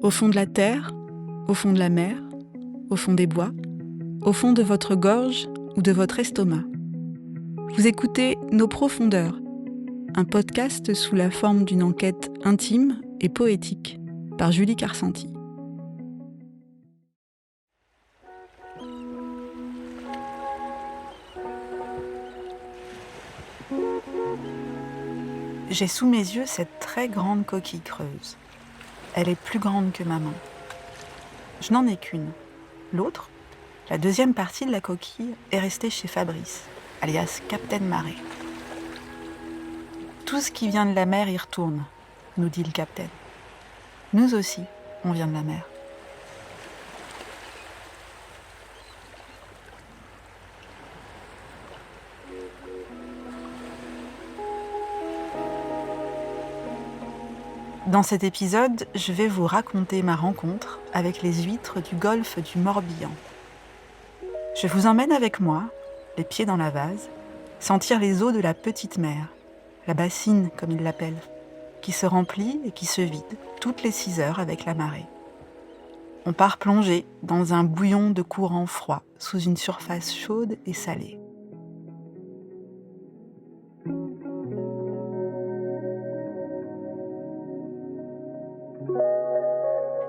Au fond de la terre, au fond de la mer, au fond des bois, au fond de votre gorge ou de votre estomac. Vous écoutez Nos Profondeurs, un podcast sous la forme d'une enquête intime et poétique par Julie Carcenti. J'ai sous mes yeux cette très grande coquille creuse. Elle est plus grande que ma main. Je n'en ai qu'une. L'autre, la deuxième partie de la coquille, est restée chez Fabrice, alias Captain Marée. Tout ce qui vient de la mer y retourne, nous dit le capitaine. Nous aussi, on vient de la mer. Dans cet épisode, je vais vous raconter ma rencontre avec les huîtres du golfe du Morbihan. Je vous emmène avec moi, les pieds dans la vase, sentir les eaux de la petite mer, la bassine comme ils l'appellent, qui se remplit et qui se vide toutes les 6 heures avec la marée. On part plonger dans un bouillon de courant froid sous une surface chaude et salée.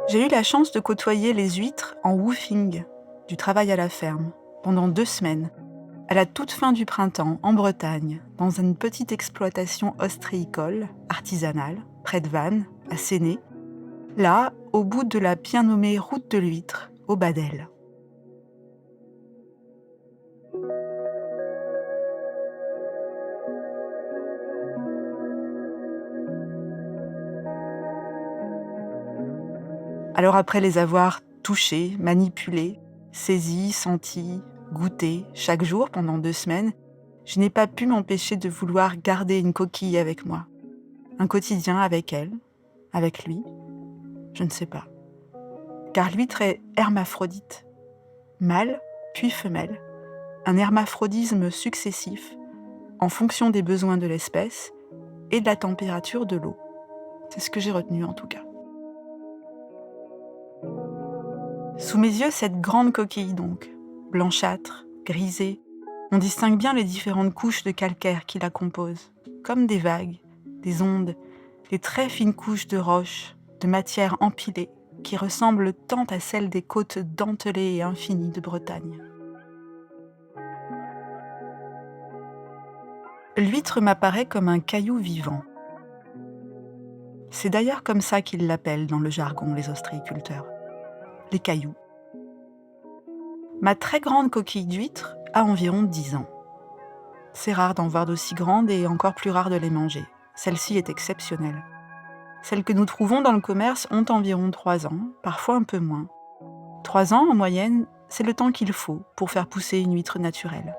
J'ai eu la chance de côtoyer les huîtres en woofing, du travail à la ferme, pendant 2 semaines, à la toute fin du printemps, en Bretagne, dans une petite exploitation ostréicole, artisanale, près de Vannes, à Séné, là, au bout de la bien nommée route de l'huître, au bas d'elle. Alors après les avoir touchés, manipulés, saisis, sentis, goûtés, chaque jour pendant 2 semaines, je n'ai pas pu m'empêcher de vouloir garder une coquille avec moi. Un quotidien avec elle, avec lui, je ne sais pas. Car l'huître est hermaphrodite, mâle puis femelle, un hermaphrodisme successif en fonction des besoins de l'espèce et de la température de l'eau. C'est ce que j'ai retenu en tout cas. Sous mes yeux, cette grande coquille donc, blanchâtre, grisée, on distingue bien les différentes couches de calcaire qui la composent, comme des vagues, des ondes, des très fines couches de roches, de matière empilée, qui ressemblent tant à celles des côtes dentelées et infinies de Bretagne. L'huître m'apparaît comme un caillou vivant. C'est d'ailleurs comme ça qu'ils l'appellent dans le jargon les ostréiculteurs. Les cailloux. Ma très grande coquille d'huître a environ 10 ans. C'est rare d'en voir d'aussi grandes et encore plus rare de les manger. Celle-ci est exceptionnelle. Celles que nous trouvons dans le commerce ont environ 3 ans, parfois un peu moins. 3 ans en moyenne, c'est le temps qu'il faut pour faire pousser une huître naturelle.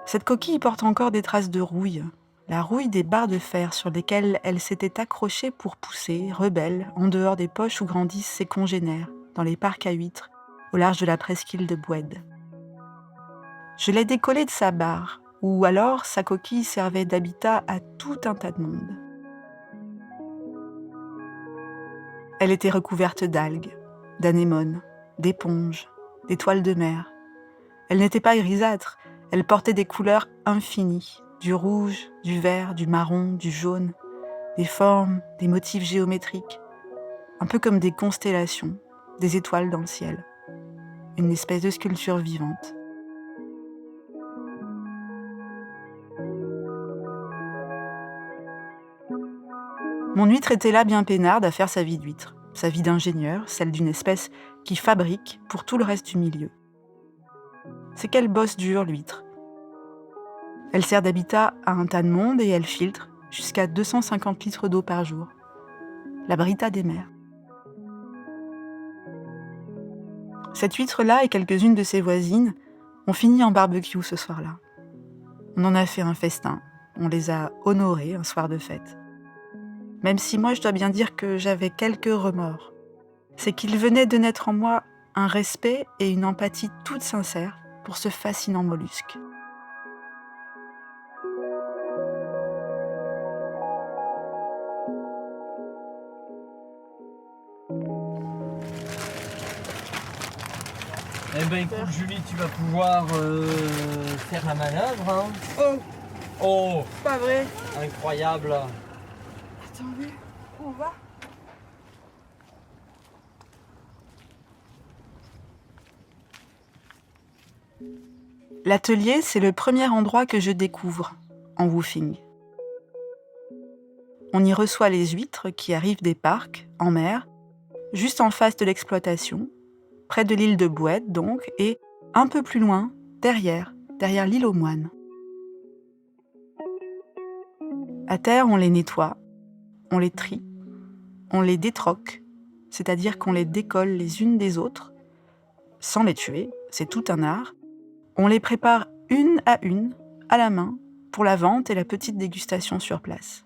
Cette coquille porte encore des traces de rouille, la rouille des barres de fer sur lesquelles elle s'était accrochée pour pousser, rebelle, en dehors des poches où grandissent ses congénères, dans les parcs à huîtres, au large de la presqu'île de Boued. Je l'ai décollée de sa barre, ou alors sa coquille servait d'habitat à tout un tas de monde. Elle était recouverte d'algues, d'anémones, d'éponges, d'étoiles de mer. Elle n'était pas grisâtre, elle portait des couleurs infinies, du rouge, du vert, du marron, du jaune, des formes, des motifs géométriques, un peu comme des constellations, des étoiles dans le ciel, une espèce de sculpture vivante. Mon huître était là bien peinarde à faire sa vie d'huître, sa vie d'ingénieur, celle d'une espèce qui fabrique pour tout le reste du milieu. C'est qu'elle bosse dur, l'huître. Elle sert d'habitat à un tas de monde et elle filtre jusqu'à 250 litres d'eau par jour. La Brita des mers. Cette huître-là et quelques-unes de ses voisines ont fini en barbecue ce soir-là. On en a fait un festin, on les a honorées un soir de fête. Même si moi je dois bien dire que j'avais quelques remords. C'est qu'il venait de naître en moi un respect et une empathie toute sincère pour ce fascinant mollusque. Eh ben écoute Julie, tu vas pouvoir faire la manœuvre. Hein. Oh, Oh, pas vrai. incroyable. Attendez, où on va? L'atelier, c'est le premier endroit que je découvre en woofing. On y reçoit les huîtres qui arrivent des parcs, en mer, juste en face de l'exploitation, près de l'île de Bouette donc, et un peu plus loin, derrière l'île aux moines. À terre, on les nettoie, on les trie, on les détroque, c'est-à-dire qu'on les décolle les unes des autres, sans les tuer, c'est tout un art. On les prépare une, à la main, pour la vente et la petite dégustation sur place.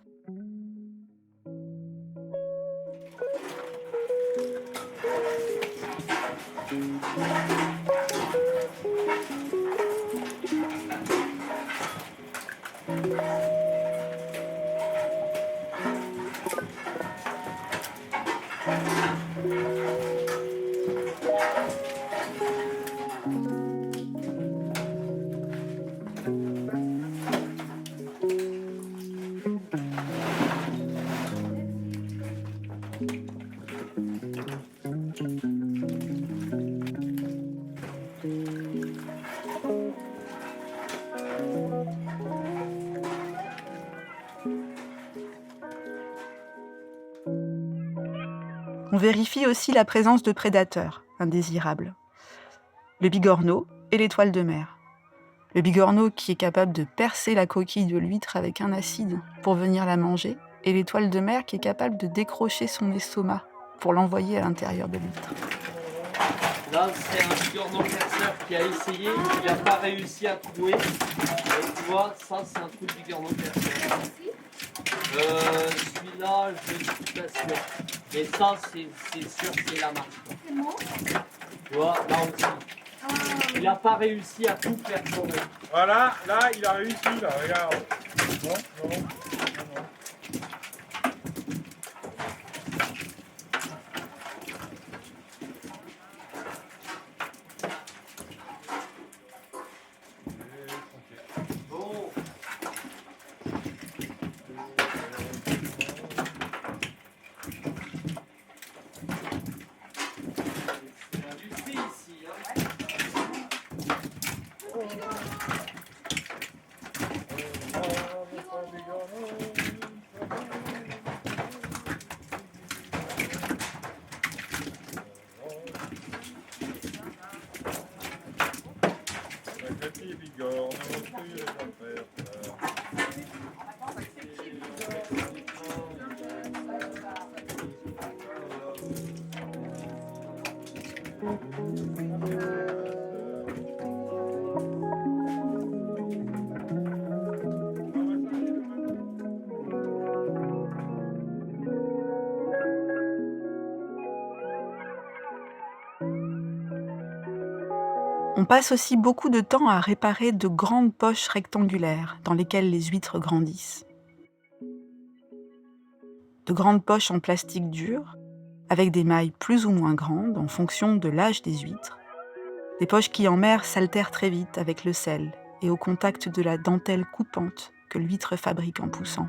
On vérifie aussi la présence de prédateurs indésirables. Le bigorneau et l'étoile de mer. Le bigorneau qui est capable de percer la coquille de l'huître avec un acide pour venir la manger, et l'étoile de mer qui est capable de décrocher son estomac pour l'envoyer à l'intérieur de l'huître. Là, c'est un bigorneau perceur qui a essayé, il n'a pas réussi à trouver. Et tu vois, ça, c'est un truc de bigorneau perceur. Celui-là, je ne suis pas sûr. Mais ça, c'est sûr, c'est la marque. C'est bon. Tu vois, là aussi. Il n'a pas réussi à tout perforer. Voilà, là, il a réussi, là, regarde. Non, non, non, non. Bon. C'est l'industrie ici, hein. Le petit bigorne, on les affaires. On passe aussi beaucoup de temps à réparer de grandes poches rectangulaires dans lesquelles les huîtres grandissent. De grandes poches en plastique dur, avec des mailles plus ou moins grandes en fonction de l'âge des huîtres. Des poches qui en mer s'altèrent très vite avec le sel et au contact de la dentelle coupante que l'huître fabrique en poussant.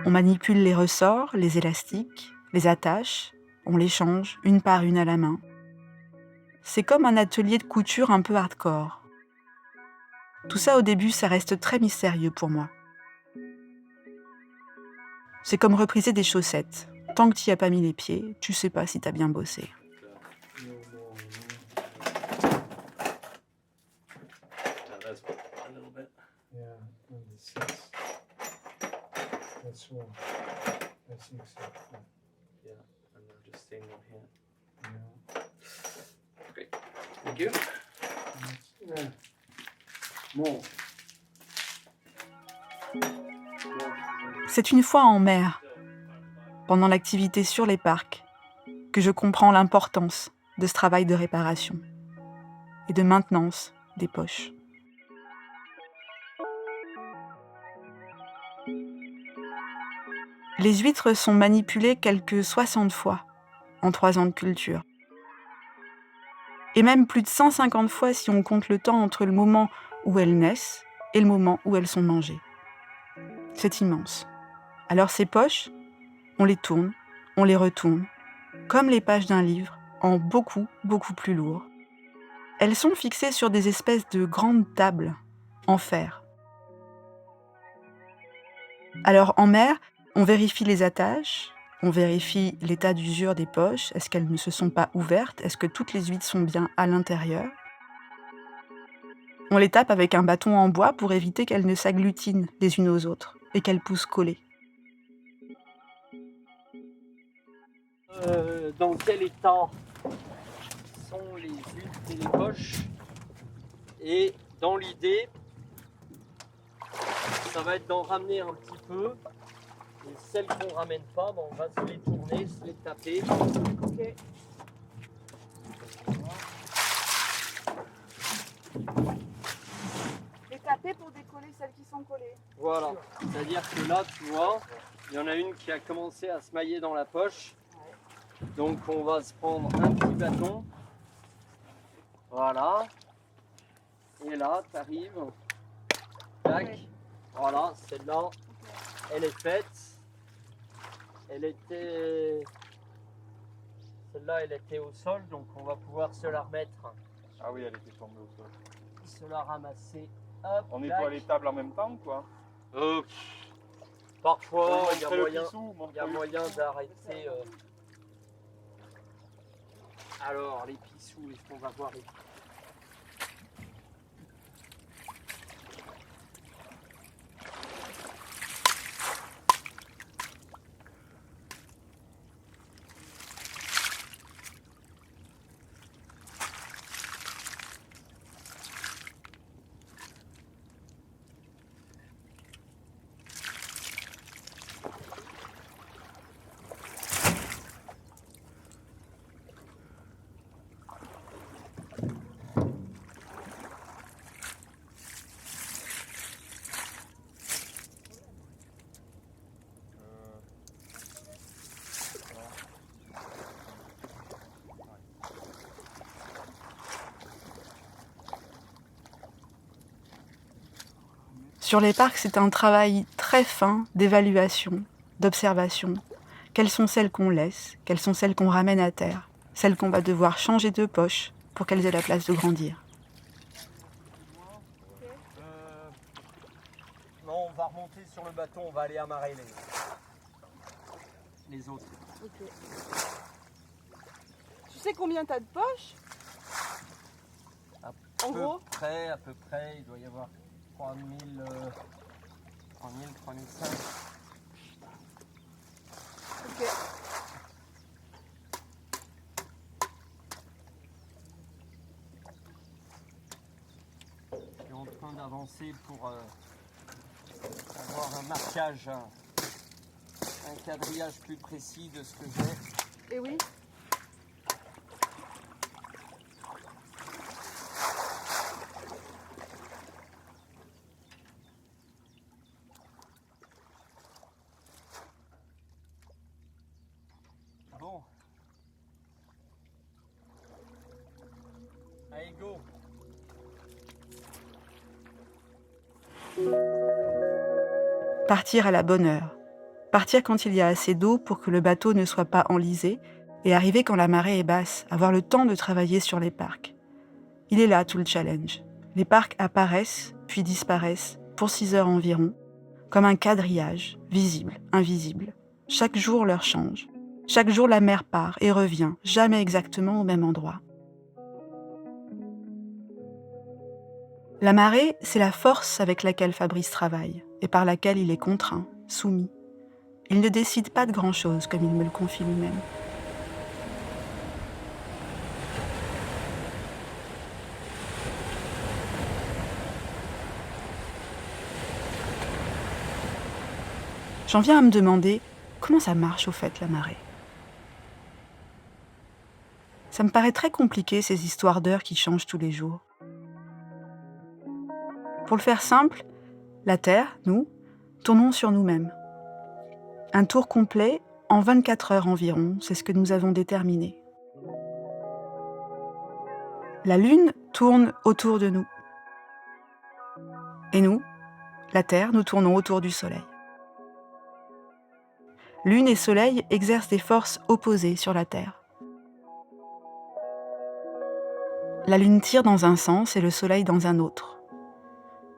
On manipule les ressorts, les élastiques, les attaches, on les change une par une à la main. C'est comme un atelier de couture un peu hardcore. Tout ça au début, ça reste très mystérieux pour moi. C'est comme repriser des chaussettes. Tant que tu n'y as pas mis les pieds, tu sais pas si tu as bien bossé. A little bit. Yeah, and the six. That's one. I think so. Yeah, and I'm just staying on here. Yeah. Great. Thank you. Yeah. Bon. C'est une fois en mer pendant l'activité sur les parcs, que je comprends l'importance de ce travail de réparation et de maintenance des poches. Les huîtres sont manipulées quelques 60 fois en 3 ans de culture. Et même plus de 150 fois si on compte le temps entre le moment où elles naissent et le moment où elles sont mangées. C'est immense. Alors ces poches, on les tourne, on les retourne, comme les pages d'un livre, en beaucoup, beaucoup plus lourd. Elles sont fixées sur des espèces de grandes tables, en fer. Alors en mer, on vérifie les attaches, on vérifie l'état d'usure des poches, est-ce qu'elles ne se sont pas ouvertes, est-ce que toutes les huîtres sont bien à l'intérieur. On les tape avec un bâton en bois pour éviter qu'elles ne s'agglutinent les unes aux autres et qu'elles poussent collées. Dans quel état sont les huîtres et les poches? Et dans l'idée, ça va être d'en ramener un petit peu. Et celles qu'on ramène pas, on va se les tourner, se les taper. Ok. Les taper pour décoller celles qui sont collées. Voilà, c'est-à-dire que là, tu vois, il y en a une qui a commencé à se mailler dans la poche. Donc on va se prendre un petit bâton. Voilà. Et là, tu arrives. Tac. Ouais. Voilà, celle-là, elle est faite. Elle était... Celle-là, elle était au sol, donc on va pouvoir se la remettre. Ah oui, elle était tombée au sol. Se la ramasser. Hop, On tac. nettoie les tables en même temps, quoi. Parfois, il y a Montrer le moyen, pissou, montrer il y a le moyen pissou. d'arrêter. Alors, les pissous, est-ce qu'on va voir les... Sur les parcs, c'est un travail très fin d'évaluation, d'observation. Quelles sont celles qu'on laisse, quelles sont celles qu'on ramène à terre, celles qu'on va devoir changer de poche pour qu'elles aient la place de grandir. Non, on va remonter sur le bâton, on va aller amarrer les autres. Ok. Tu sais combien t'as de poches? En gros? À peu près, il doit y avoir 3000, 3005. Ok. Je suis en train d'avancer pour avoir un marquage, un quadrillage plus précis de ce que j'ai. Et oui. Bon. Allez, go. Partir à la bonne heure. Partir quand il y a assez d'eau pour que le bateau ne soit pas enlisé et arriver quand la marée est basse, avoir le temps de travailler sur les parcs. Il est là tout le challenge. Les parcs apparaissent, puis disparaissent, pour 6 heures environ, comme un quadrillage, visible, invisible. Chaque jour l'heure change. Chaque jour la mer part et revient, jamais exactement au même endroit. La marée, c'est la force avec laquelle Fabrice travaille et par laquelle il est contraint, soumis. Il ne décide pas de grand-chose, comme il me le confie lui-même. J'en viens à me demander Comment ça marche au fait, la marée? Ça me paraît très compliqué, ces histoires d'heures qui changent tous les jours. Pour le faire simple, la Terre, nous, tournons sur nous-mêmes. Un tour complet en 24 heures environ, c'est ce que nous avons déterminé. La Lune tourne autour de nous. Et nous, la Terre, nous tournons autour du Soleil. Lune et Soleil exercent des forces opposées sur la Terre. La Lune tire dans un sens et le Soleil dans un autre.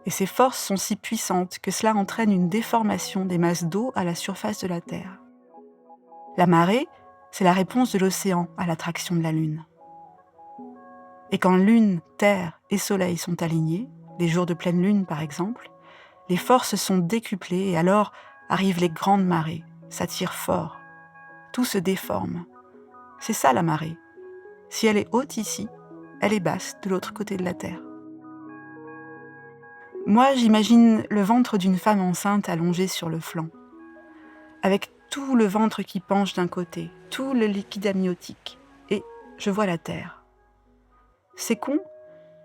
Et ces forces sont si puissantes que cela entraîne une déformation des masses d'eau à la surface de la Terre. La marée, c'est la réponse de l'océan à l'attraction de la Lune. Et quand Lune, Terre et Soleil sont alignés, les jours de pleine Lune par exemple, les forces sont décuplées et alors arrivent les grandes marées. Ça tire fort. Tout se déforme. C'est ça la marée. Si elle est haute ici, elle est basse de l'autre côté de la Terre. Moi, j'imagine le ventre d'une femme enceinte allongé sur le flanc, avec tout le ventre qui penche d'un côté, tout le liquide amniotique, et je vois la Terre. C'est con,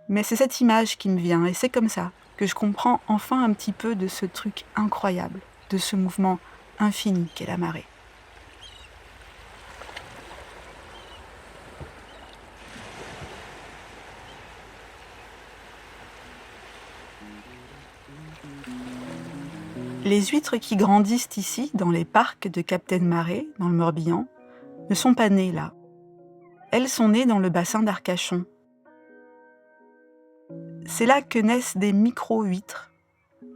mais c'est cette image qui me vient, et c'est comme ça que je comprends enfin un petit peu de ce truc incroyable, de ce mouvement infini qu'est la marée. Les huîtres qui grandissent ici, dans les parcs de Captain Marée, dans le Morbihan, ne sont pas nées là. Elles sont nées dans le bassin d'Arcachon. C'est là que naissent des micro-huîtres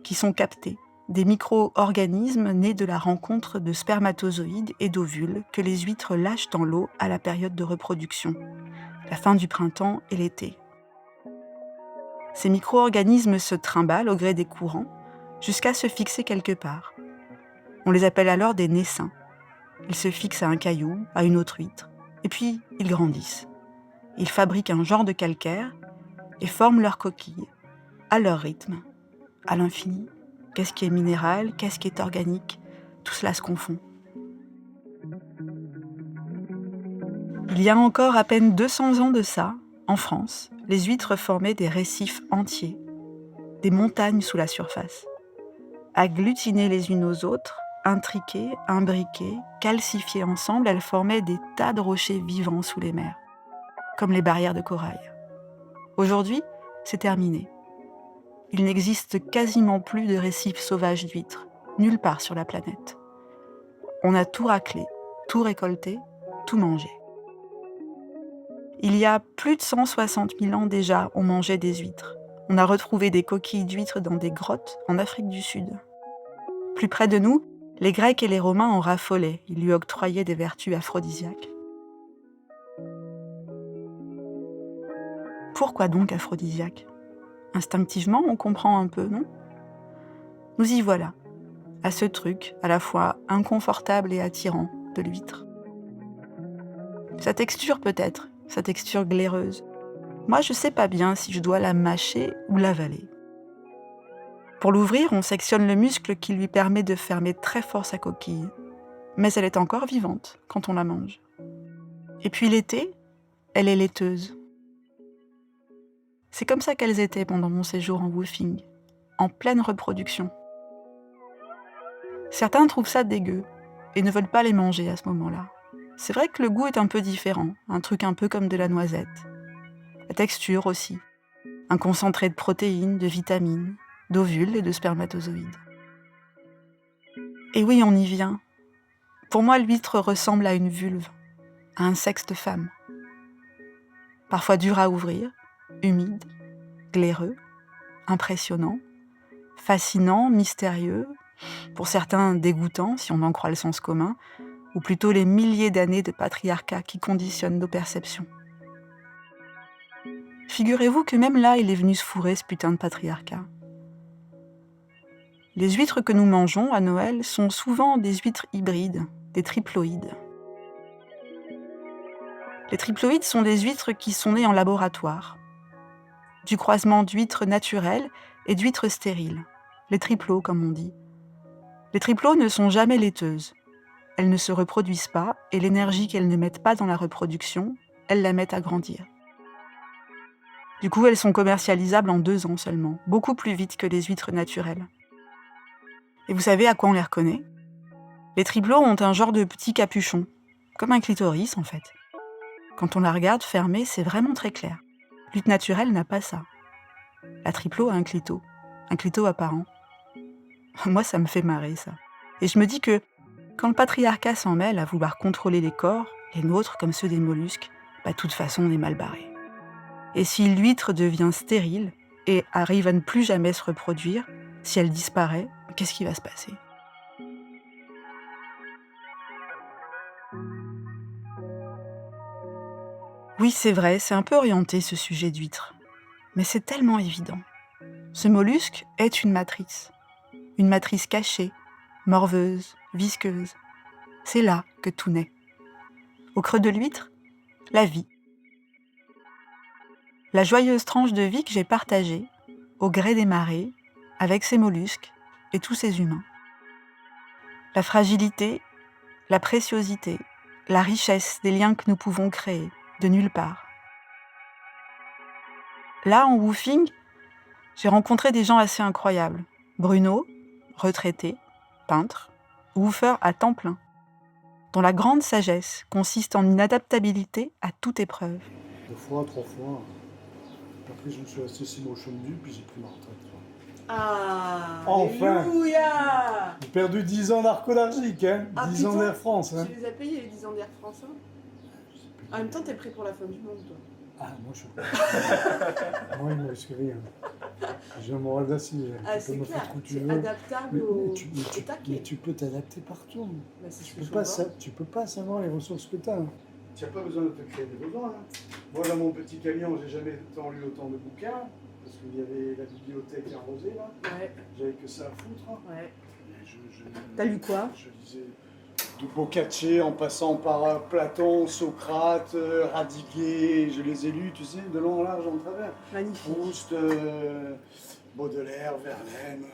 qui sont captées, des micro-organismes nés de la rencontre de spermatozoïdes et d'ovules que les huîtres lâchent dans l'eau à la période de reproduction, la fin du printemps et l'été. Ces micro-organismes se trimballent au gré des courants jusqu'à se fixer quelque part. On les appelle alors des naissins. Ils se fixent à un caillou, à une autre huître, et puis ils grandissent. Ils fabriquent un genre de calcaire et forment leur coquille, à leur rythme, à l'infini. Qu'est-ce qui est minéral, qu'est-ce qui est organique, tout cela se confond. Il y a encore à peine 200 ans de ça, en France, les huîtres formaient des récifs entiers, des montagnes sous la surface. Agglutinées les unes aux autres, intriquées, imbriquées, calcifiées ensemble, elles formaient des tas de rochers vivants sous les mers, comme les barrières de corail. Aujourd'hui, c'est terminé. Il n'existe quasiment plus de récifs sauvages d'huîtres, nulle part sur la planète. On a tout raclé, tout récolté, tout mangé. Il y a plus de 160 000 ans déjà, on mangeait des huîtres. On a retrouvé des coquilles d'huîtres dans des grottes en Afrique du Sud. Plus près de nous, les Grecs et les Romains en raffolaient, ils lui octroyaient des vertus aphrodisiaques. Pourquoi donc aphrodisiaque? Instinctivement, on comprend un peu, non? Nous y voilà, à ce truc à la fois inconfortable et attirant de l'huître. Sa texture peut-être, sa texture glaireuse. Moi, je sais pas bien si je dois la mâcher ou l'avaler. Pour l'ouvrir, on sectionne le muscle qui lui permet de fermer très fort sa coquille. Mais elle est encore vivante quand on la mange. Et puis l'été, elle est laiteuse. C'est comme ça qu'elles étaient pendant mon séjour en woofing, en pleine reproduction. Certains trouvent ça dégueu et ne veulent pas les manger à ce moment-là. C'est vrai que le goût est un peu différent, un truc un peu comme de la noisette. La texture aussi, un concentré de protéines, de vitamines, d'ovules et de spermatozoïdes. Et oui, on y vient. Pour moi, l'huître ressemble à une vulve, à un sexe de femme. Parfois dur à ouvrir, humide, glaireux, impressionnant, fascinant, mystérieux, pour certains dégoûtant si on en croit le sens commun, ou plutôt les milliers d'années de patriarcat qui conditionnent nos perceptions. Figurez-vous que même là, il est venu se fourrer ce putain de patriarcat. Les huîtres que nous mangeons à Noël sont souvent des huîtres hybrides, des triploïdes. Les triploïdes sont des huîtres qui sont nées en laboratoire, du croisement d'huîtres naturelles et d'huîtres stériles, les triplos comme on dit. Les triplos ne sont jamais laiteuses. elles ne se reproduisent pas et l'énergie qu'elles ne mettent pas dans la reproduction, elles la mettent à grandir. Du coup, elles sont commercialisables en 2 ans seulement, beaucoup plus vite que les huîtres naturelles. Et vous savez à quoi on les reconnaît? Les triplots ont un genre de petit capuchon, comme un clitoris en fait. Quand on la regarde fermée, c'est vraiment très clair. L'huître naturelle n'a pas ça. La triplo a un clito apparent. Moi, ça me fait marrer ça. Et je me dis que quand le patriarcat s'en mêle à vouloir contrôler les corps, les nôtres comme ceux des mollusques, de toute façon on est mal barré. Et si l'huître devient stérile et arrive à ne plus jamais se reproduire, si elle disparaît, qu'est-ce qui va se passer? Oui, c'est vrai, c'est un peu orienté ce sujet d'huître. Mais c'est tellement évident. Ce mollusque est une matrice cachée, morveuse, visqueuse. C'est là que tout naît. Au creux de l'huître, la vie. La joyeuse tranche de vie que j'ai partagée, au gré des marées, avec ces mollusques et tous ces humains. La fragilité, la préciosité, la richesse des liens que nous pouvons créer, de nulle part. Là, en woofing, j'ai rencontré des gens assez incroyables. Bruno, retraité, peintre, woofer à temps plein, dont la grande sagesse consiste en une adaptabilité à toute épreuve. 2 fois, 3 fois. Après, je me suis resté 6 mois au Chaume-du, puis j'ai pris ma retraite. Ah, Enfin. Alléluia. J'ai perdu 10 ans narcolargique, hein. Ah, 10 ans putain, d'Air France, hein. Tu les as payés les 10 ans d'Air France, hein. En même temps, t'es prêt pour la fin du monde, toi. Ah, moi, je suis moi, il me risque rien. J'ai un moral d'acier. Ah, Tu peux c'est me clair, faire où tu c'est veux. adaptable au Mais taquet. tu peux t'adapter partout. Bah, c'est ce Tu que peux, je pas, vois. tu peux pas savoir les ressources que tu as. Tu n'as pas besoin de te créer des besoins. Hein. Moi, dans mon petit camion, j'ai jamais lu autant de bouquins. Parce qu'il y avait la bibliothèque arrosée, là. Ouais, J'avais que ça à foutre. ouais. Et T'as lu quoi? Je lisais de Boccace en passant par Platon, Socrate, Radiguet. Je les ai lus, tu sais, de long en large en travers. Magnifique. Proust, Baudelaire, Verlaine.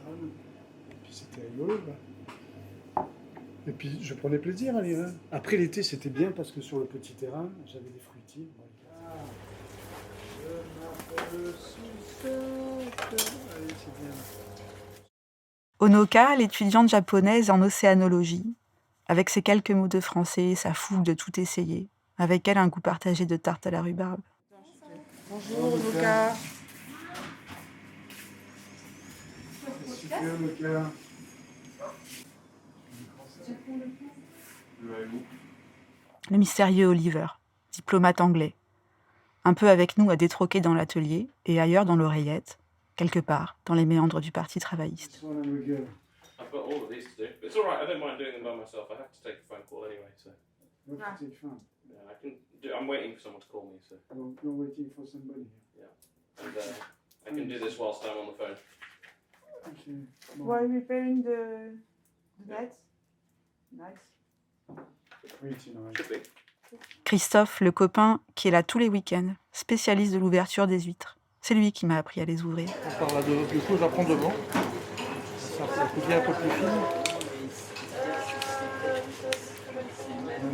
Et puis c'était rigolo. Là. Et puis je prenais plaisir à lire. Hein. Après l'été, c'était bien parce que sur le petit terrain, j'avais des fruitiers. Allez, c'est bien. Onoka, l'étudiante japonaise en océanologie, avec ses quelques mots de français, sa fougue de tout essayer, avec elle un goût partagé de tarte à la rhubarbe. Bonjour, Luca. Super, Luca. Le mystérieux Oliver, diplomate anglais, un peu avec nous à détroquer dans l'atelier et ailleurs dans l'oreillette, quelque part dans les méandres du Parti travailliste. Voilà, Luca. I've got all of these to do. But it's all right. I don't mind doing them by myself. I have to take a phone call anyway, so Look, take fun. yeah, I can do. I'm waiting for someone to call me, so You're waiting for somebody. and I can do this whilst I'm on the phone. Okay. Bon. Why repairing the net? Nice. Oui, tu n'as Should be. Christophe, le copain qui est là tous les week-ends, spécialiste de l'ouverture des huîtres. C'est lui qui m'a appris à les ouvrir. Par là, du coup, j'apprends devant. Ça devient un peu plus fine.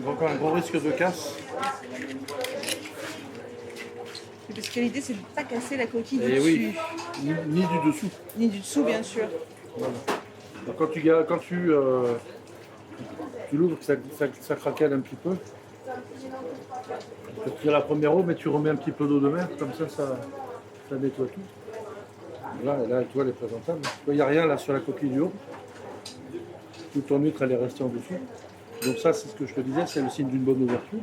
Donc un gros risque de casse. Parce que l'idée, c'est de ne pas casser la coquille du Et dessus. oui, ni du dessous. Ni du dessous, bien sûr. Voilà. Donc quand tu l'ouvres, ça craquelle un petit peu. Tu tires la première eau, mais tu remets un petit peu d'eau de mer, comme ça nettoie tout. Là, tu vois, elle est présentable. Il n'y a rien là sur la coquille du haut. Toute ton huître, elle est restée en dessous. Donc ça, c'est ce que je te disais, c'est le signe d'une bonne ouverture.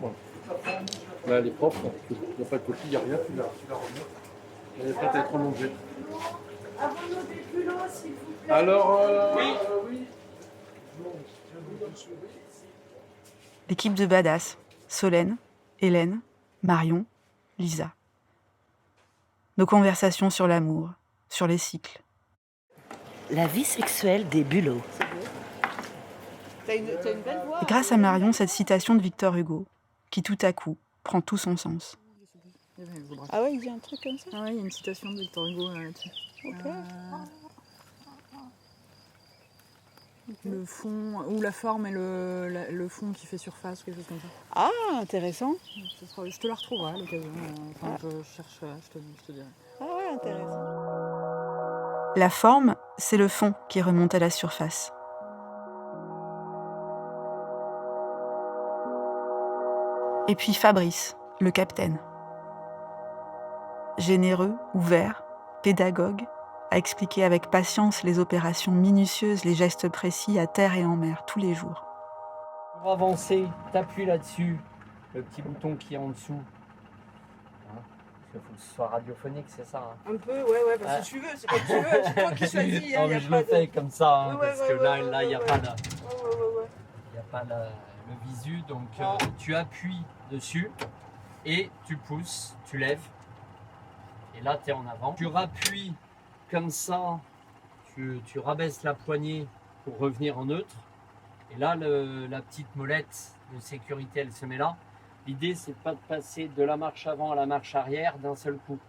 Là, elle est propre. Il n'y a pas de coquille, il n'y a rien. Tu la remets. Elle est prête à être mangée. Alors, oui. L'équipe de badass, Solène, Hélène, Marion, Lisa. Nos conversations sur l'amour, sur les cycles. La vie sexuelle des bulots. T'as une belle voix. Et grâce à Marion, cette citation de Victor Hugo, qui tout à coup prend tout son sens. Ah ouais, il dit un truc comme ça. Ah ouais, il y a une citation de Victor Hugo là-dessus. Ok. Ok. le fond, ou la forme et le fond qui fait surface, quelque chose comme ça. Ah, intéressant. Je te la retrouverai à l'occasion. Enfin, je chercherai, je te dirai. Ah ouais, intéressant. La forme, c'est le fond qui remonte à la surface. Et puis Fabrice, le capitaine. Généreux, ouvert, pédagogue, a expliqué avec patience les opérations minutieuses, les gestes précis à terre et en mer, tous les jours. Pour avancer, t'appuies là-dessus, le petit bouton qui est en dessous. Hein, parce qu'il faut que ce soit radiophonique, c'est ça. Hein. Un peu, ouais, parce que tu veux, c'est comme tu veux, c'est toi qui choisis. Non, mais je le fais comme ça, hein, Ouais, parce ouais, que ouais, là, il n'y a pas la... Ouais. Il n'y a pas le visu, donc tu appuies dessus et tu pousses, tu lèves. Et là, tu es en avant. Tu rappuies comme ça, tu rabaisses la poignée pour revenir en neutre. Et là, la petite molette de sécurité, elle se met là. L'idée, c'est pas de passer de la marche avant à la marche arrière d'un seul coup.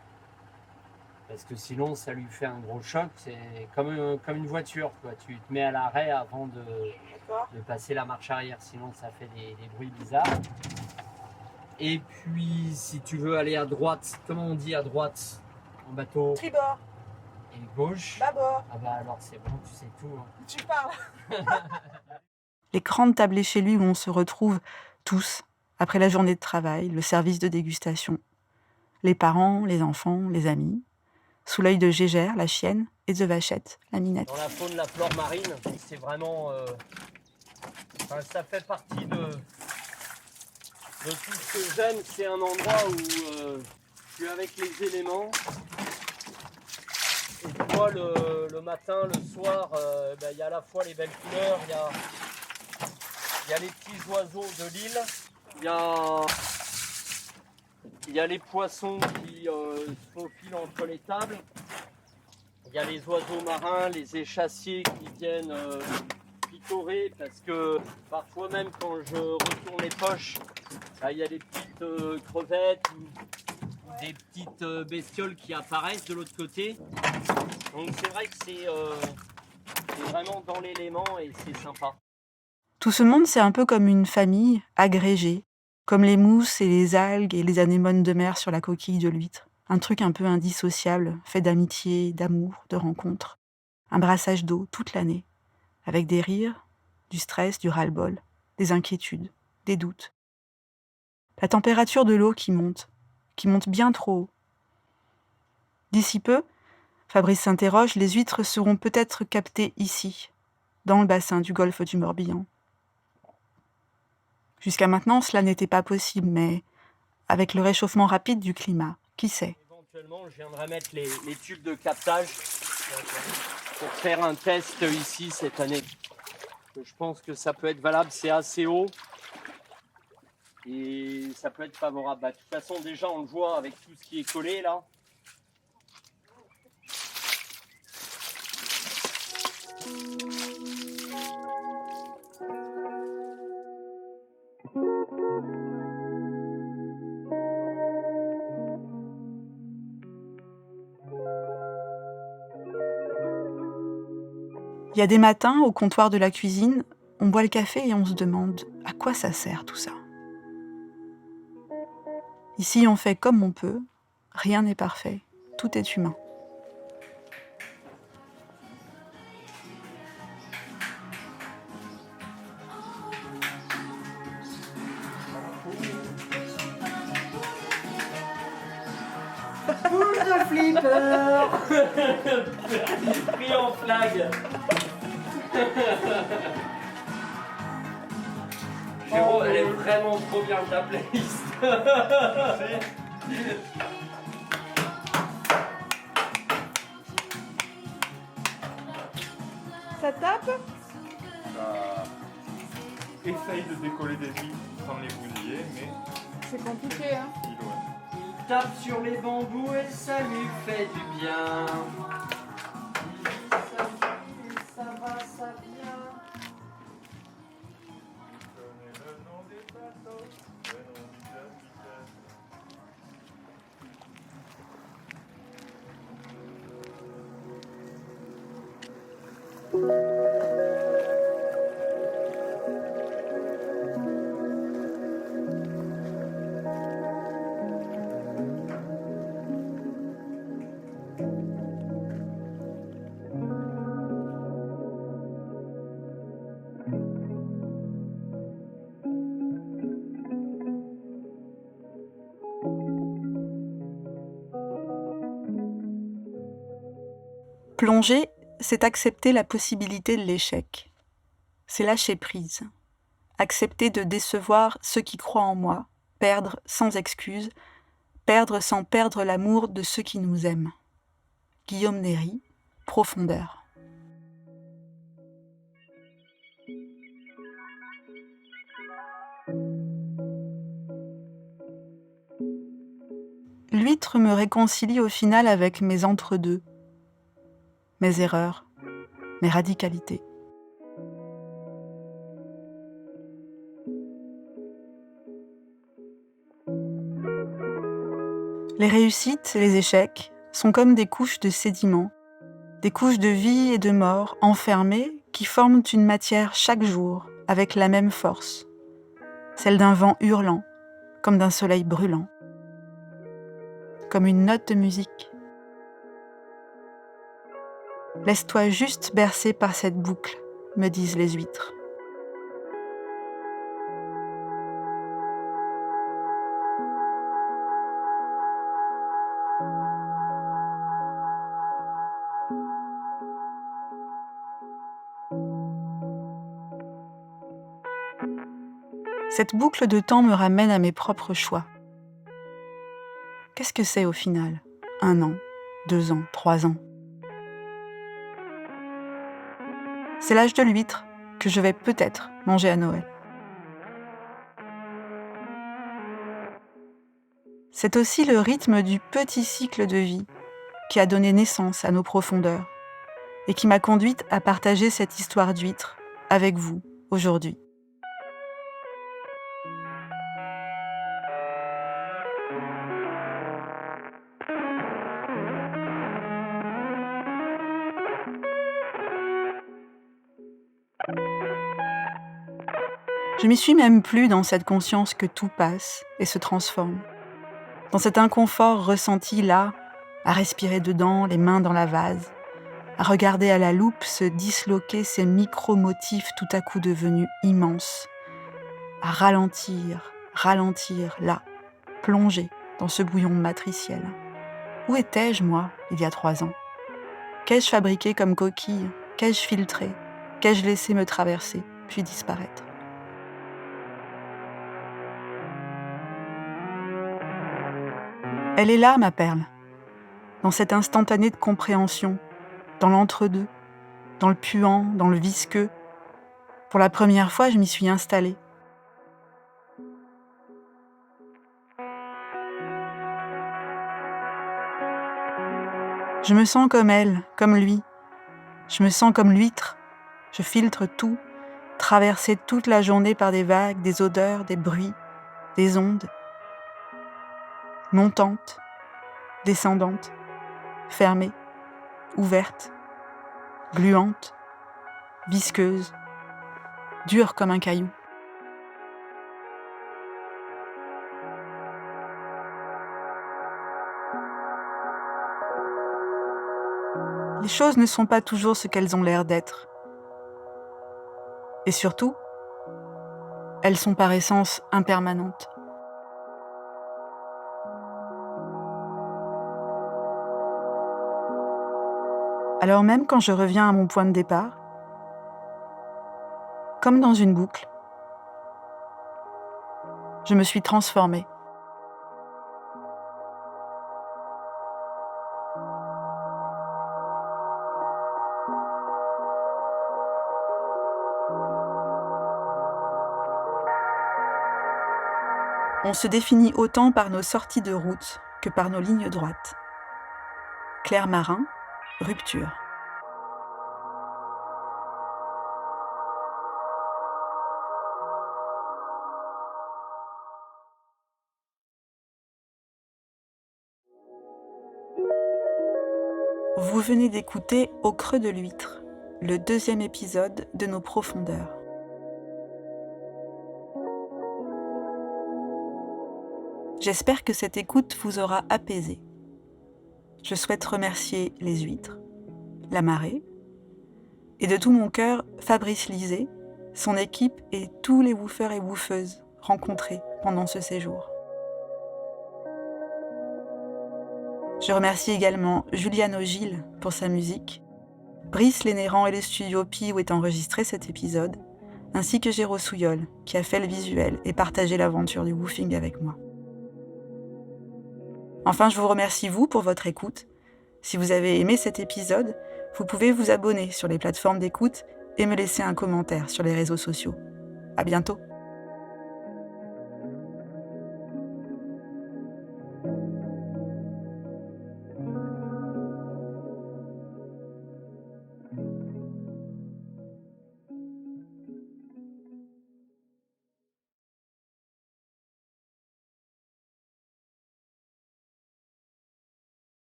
Parce que sinon, ça lui fait un gros choc. C'est comme une voiture, quoi. Tu te mets à l'arrêt avant de passer la marche arrière. Sinon, ça fait des bruits bizarres. Et puis, si tu veux aller à droite, comment on dit à droite en bateau? Tribord, Et gauche. bâbord, Ah bah alors c'est bon, tu sais tout. Hein. tu parles. Les grandes tablées chez lui où on se retrouve tous, après la journée de travail, le service de dégustation. Les parents, les enfants, les amis. Sous l'œil de Gégère, la chienne, et de Vachette, la minette. Dans la faune, la flore marine, c'est vraiment... enfin, ça fait partie de tout ce que j'aime. C'est un endroit où je suis avec les éléments. Et tu vois, le matin, le soir, il y a à la fois les belles couleurs, il y a les petits oiseaux de l'île, il y a les poissons qui se faufilent entre les tables, il y a les oiseaux marins, les échassiers qui viennent picorer, parce que parfois même quand je retourne les poches, il y a des petites crevettes ou des petites bestioles qui apparaissent de l'autre côté. Donc c'est vrai que c'est vraiment dans l'élément et c'est sympa. Tout ce monde, c'est un peu comme une famille agrégée, comme les mousses et les algues et les anémones de mer sur la coquille de l'huître. Un truc un peu indissociable, fait d'amitié, d'amour, de rencontres. Un brassage d'eau toute l'année, avec des rires, du stress, du ras-le-bol, des inquiétudes, des doutes. La température de l'eau qui monte bien trop haut. D'ici peu, Fabrice s'interroge, les huîtres seront peut-être captées ici, dans le bassin du golfe du Morbihan. Jusqu'à maintenant, cela n'était pas possible, mais avec le réchauffement rapide du climat, qui sait? Éventuellement, je viendrai mettre les tubes de captage pour faire un test ici cette année. Je pense que ça peut être valable, c'est assez haut et ça peut être favorable. De toute façon, déjà, on le voit avec tout ce qui est collé là. Il y a des matins, au comptoir de la cuisine, on boit le café et on se demande à quoi ça sert tout ça. Ici, on fait comme on peut, rien n'est parfait, tout est humain. Boule de flipper. Pris en flag. Géraud, elle est vraiment trop bien ta playlist. Ça tape? Essaye de décoller des billes sans les bousiller, mais C'est compliqué, hein. il ouais. Il tape sur les bambous et ça lui fait du bien. Ça va, ça vient. Donnez le nom des bateaux, le nom du capitaine. Plonger, c'est accepter la possibilité de l'échec. C'est lâcher prise. Accepter de décevoir ceux qui croient en moi, perdre sans excuse, perdre sans perdre l'amour de ceux qui nous aiment. Guillaume Néry, Profondeur. L'huître me réconcilie au final avec mes entre-deux, mes erreurs, mes radicalités. Les réussites et les échecs sont comme des couches de sédiments, des couches de vie et de mort enfermées qui forment une matière chaque jour avec la même force, celle d'un vent hurlant, comme d'un soleil brûlant, comme une note de musique. Laisse-toi juste bercer par cette boucle, me disent les huîtres. Cette boucle de temps me ramène à mes propres choix. Qu'est-ce que c'est au final ? 1 an, 2 ans, 3 ans. C'est l'âge de l'huître que je vais peut-être manger à Noël. C'est aussi le rythme du petit cycle de vie qui a donné naissance à nos profondeurs et qui m'a conduite à partager cette histoire d'huître avec vous aujourd'hui. Je m'y suis même plus dans cette conscience que tout passe et se transforme. Dans cet inconfort ressenti là, à respirer dedans, les mains dans la vase, à regarder à la loupe se disloquer ces micro-motifs tout à coup devenus immenses, à ralentir là, plonger dans ce bouillon matriciel. Où étais-je, moi, il y a 3 ans ? Qu'ai-je fabriqué comme coquille ? Qu'ai-je filtré ? Qu'ai-je laissé me traverser, puis disparaître ? Elle est là, ma perle, dans cet instantané de compréhension, dans l'entre-deux, dans le puant, dans le visqueux. Pour la première fois, je m'y suis installée. Je me sens comme elle, comme lui. Je me sens comme l'huître. Je filtre tout, traversée toute la journée par des vagues, des odeurs, des bruits, des ondes. Montante, descendante, fermée, ouverte, gluante, visqueuse, dure comme un caillou. Les choses ne sont pas toujours ce qu'elles ont l'air d'être. Et surtout, elles sont par essence impermanentes. Alors même quand je reviens à mon point de départ, comme dans une boucle, je me suis transformée. On se définit autant par nos sorties de route que par nos lignes droites. Clair marin, rupture. Vous venez d'écouter Au creux de l'huître, le 2e épisode de nos profondeurs. J'espère que cette écoute vous aura apaisé. Je souhaite remercier les huîtres, la marée, et de tout mon cœur Fabrice Lisée, son équipe et tous les woofers et woofeuses rencontrés pendant ce séjour. Je remercie également Juliane Ogil pour sa musique Brice Lénéran et le studio Pi où est enregistré cet épisode, ainsi que Géraud Souillol, qui a fait le visuel et partagé l'aventure du woofing avec moi. Enfin, je vous remercie vous pour votre écoute. Si vous avez aimé cet épisode, vous pouvez vous abonner sur les plateformes d'écoute et me laisser un commentaire sur les réseaux sociaux. À bientôt!